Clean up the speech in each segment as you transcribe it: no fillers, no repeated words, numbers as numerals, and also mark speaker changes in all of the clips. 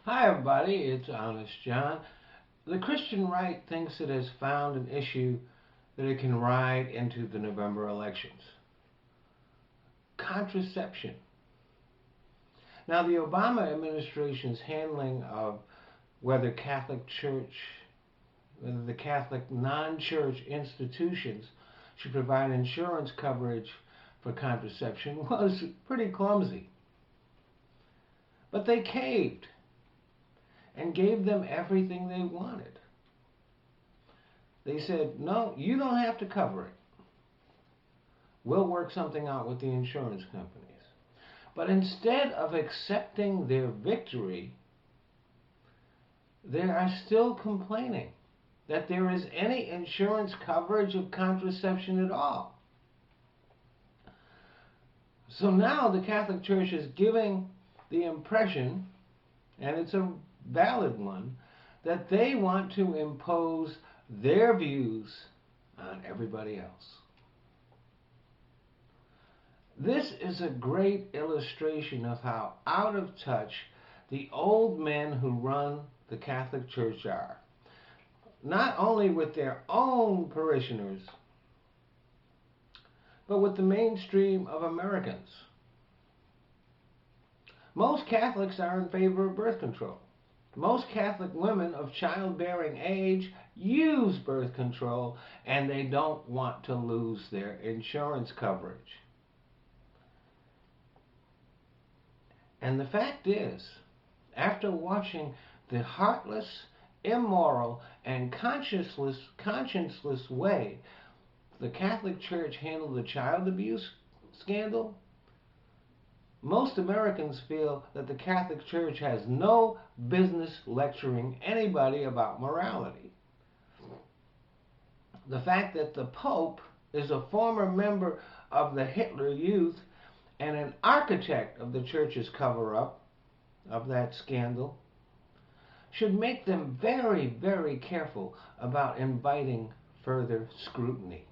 Speaker 1: Hi, everybody. It's Honest John. The Christian right thinks it has found an issue that it can ride into the November elections: contraception. Now, the Obama administration's handling of whether Catholic Church, whether the Catholic non church institutions should provide insurance coverage for contraception was pretty clumsy. But they caved and gave them everything they wanted. They said, no, you don't have to cover it. We'll work something out with the insurance companies. But instead of accepting their victory, they are still complaining that there is any insurance coverage of contraception at all. So now the Catholic Church is giving the impression, and it's a valid one, that they want to impose their views on everybody else. This is a great illustration of how out of touch the old men who run the Catholic Church are, not only with their own parishioners, but with the mainstream of Americans. Most Catholics are in favor of birth control. Most Catholic women of childbearing age use birth control, and they don't want to lose their insurance coverage. And the fact is, after watching the heartless, immoral, and conscienceless way the Catholic Church handled the child abuse scandal, most Americans feel that the Catholic Church has no business lecturing anybody about morality. The fact that the Pope is a former member of the Hitler Youth and an architect of the church's cover-up of that scandal should make them very, very careful about inviting further scrutiny.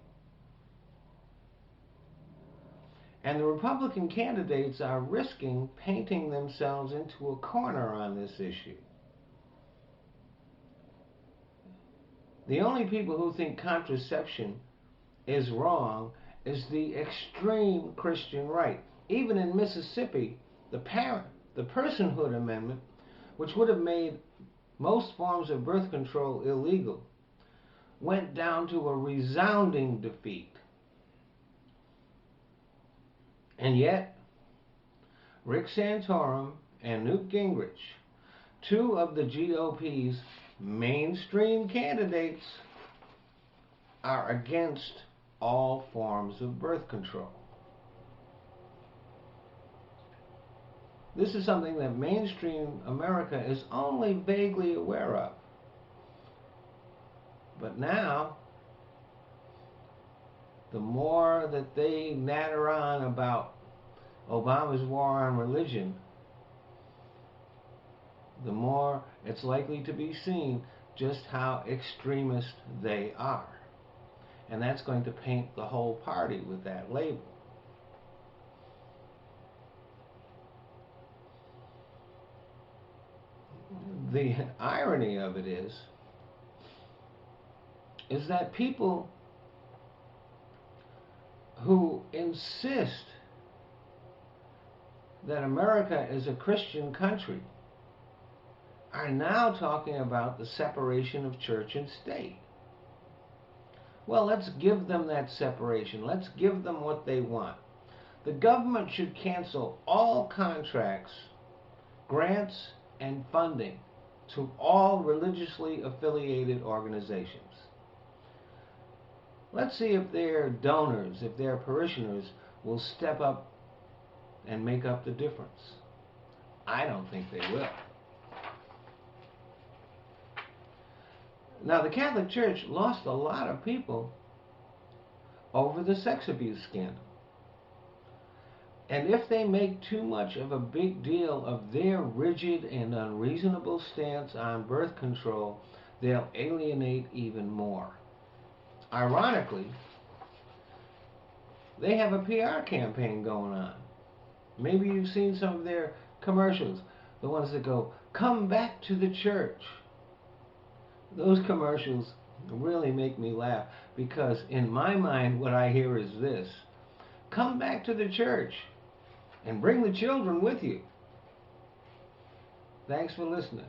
Speaker 1: And the Republican candidates are risking painting themselves into a corner on this issue. The only people who think contraception is wrong is the extreme Christian right. Even in Mississippi, the personhood amendment, which would have made most forms of birth control illegal, went down to a resounding defeat. And yet, Rick Santorum and Newt Gingrich, two of the GOP's mainstream candidates, are against all forms of birth control. This is something that mainstream America is only vaguely aware of. But now, the more that they natter on about Obama's war on religion, the more it's likely to be seen just how extremist they are. And that's going to paint the whole party with that label. The irony of it is that people who insist that America is a Christian country are now talking about the separation of church and state. Well, let's give them that separation. Let's give them what they want. The government should cancel all contracts, grants, and funding to all religiously affiliated organizations. Let's see if their donors, if their parishioners will step up and make up the difference. I don't think they will. Now, the Catholic Church lost a lot of people over the sex abuse scandal. And if they make too much of a big deal of their rigid and unreasonable stance on birth control, they'll alienate even more. Ironically, they have a PR campaign going on. Maybe you've seen some of their commercials. The ones that go, come back to the church. Those commercials really make me laugh, because in my mind what I hear is this: come back to the church and bring the children with you. Thanks for listening.